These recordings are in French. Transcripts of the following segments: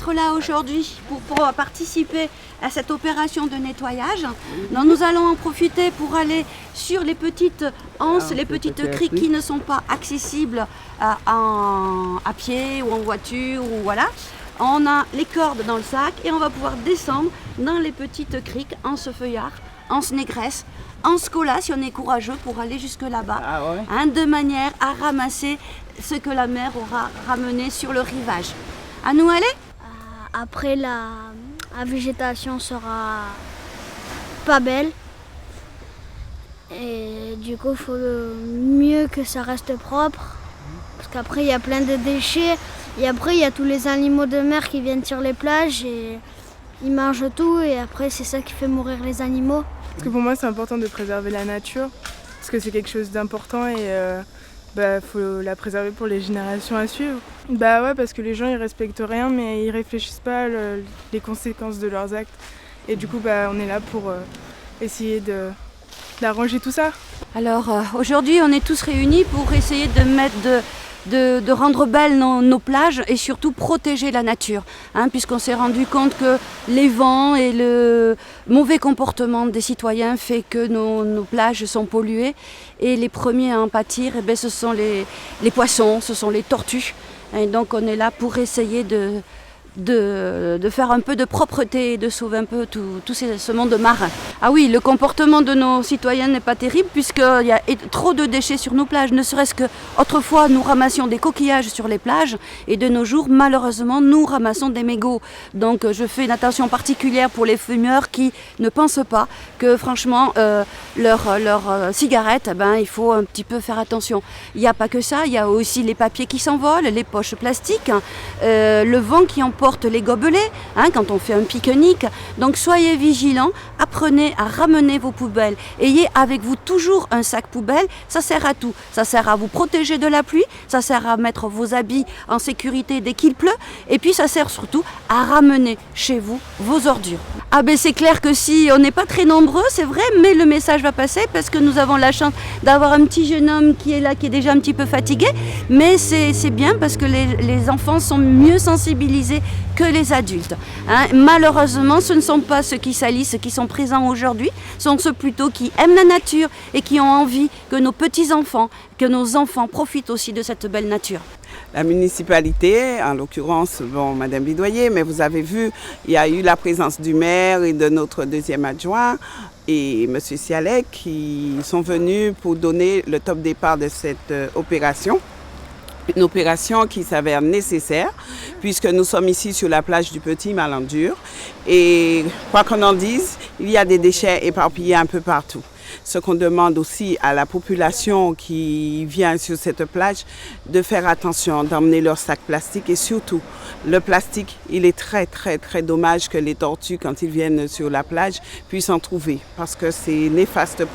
d'être là aujourd'hui pour participer à cette opération de nettoyage. Donc, nous allons en profiter pour aller sur les petites anses, les petites criques qui ne sont pas accessibles à pied ou en voiture ou voilà. On a les cordes dans le sac et on va pouvoir descendre dans les petites criques, en ce feuillard, en ce négresse, en scola si on est courageux pour aller jusque là-bas, de manière à ramasser ce que la mer aura ramené sur le rivage. À nous aller? Après, la végétation sera pas belle et du coup il faut mieux que ça reste propre parce qu'après il y a plein de déchets et après il y a tous les animaux de mer qui viennent sur les plages et ils mangent tout et après c'est ça qui fait mourir les animaux. Parce que pour moi c'est important de préserver la nature parce que c'est quelque chose d'important et faut la préserver pour les générations à suivre. Parce que les gens ils respectent rien mais ils réfléchissent pas les conséquences de leurs actes et du coup on est là pour essayer d'arranger tout ça. Alors aujourd'hui on est tous réunis pour essayer de rendre belles nos plages et surtout protéger la nature, puisqu'on s'est rendu compte que les vents et le mauvais comportement des citoyens fait que nos plages sont polluées et les premiers à en pâtir, ce sont les poissons, ce sont les tortues. Et donc on est là pour essayer de faire un peu de propreté et de sauver un peu tout ce monde marin. Ah oui, le comportement de nos citoyens n'est pas terrible puisqu'il y a trop de déchets sur nos plages, ne serait-ce que autrefois nous ramassions des coquillages sur les plages et de nos jours malheureusement nous ramassons des mégots. Donc je fais une attention particulière pour les fumeurs qui ne pensent pas que franchement leur cigarette, il faut un petit peu faire attention. Il n'y a pas que ça, il y a aussi les papiers qui s'envolent, les poches plastiques, le vent qui emporte les gobelets quand on fait un pique-nique. Donc soyez vigilants, apprenez à ramener vos poubelles. Ayez avec vous toujours un sac poubelle, ça sert à tout. Ça sert à vous protéger de la pluie, ça sert à mettre vos habits en sécurité dès qu'il pleut, et puis ça sert surtout à ramener chez vous vos ordures. C'est clair que si on n'est pas très nombreux, c'est vrai, mais le message va passer parce que nous avons la chance d'avoir un petit jeune homme qui est là, qui est déjà un petit peu fatigué, mais c'est bien parce que les enfants sont mieux sensibilisés que les adultes. Malheureusement, ce ne sont pas ceux qui salissent, qui sont présents aujourd'hui, ce sont ceux plutôt qui aiment la nature et qui ont envie que nos petits-enfants, que nos enfants profitent aussi de cette belle nature. La municipalité, en l'occurrence, Madame Bidoyer, mais vous avez vu, il y a eu la présence du maire et de notre deuxième adjoint et M. Sialek qui sont venus pour donner le top départ de cette opération. Une opération qui s'avère nécessaire puisque nous sommes ici sur la plage du Petit Malandur et quoi qu'on en dise, il y a des déchets éparpillés un peu partout. Ce qu'on demande aussi à la population qui vient sur cette plage, de faire attention, d'emmener leurs sacs plastiques et surtout, le plastique, il est très très très dommage que les tortues, quand ils viennent sur la plage, puissent en trouver parce que c'est néfaste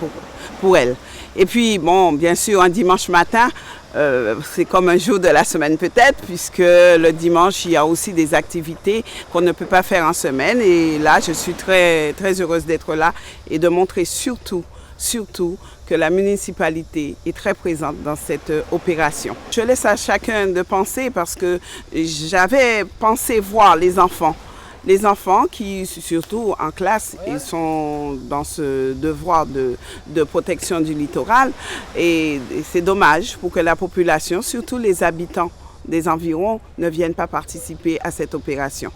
pour elles. Et puis, bien sûr, un dimanche matin, c'est comme un jour de la semaine peut-être, puisque le dimanche, il y a aussi des activités qu'on ne peut pas faire en semaine. Et là, je suis très, très heureuse d'être là et de montrer surtout que la municipalité est très présente dans cette opération. Je laisse à chacun de penser parce que j'avais pensé voir les enfants qui, surtout en classe, ils sont dans ce devoir de protection du littoral. Et c'est dommage pour que la population, surtout les habitants des environs, ne viennent pas participer à cette opération.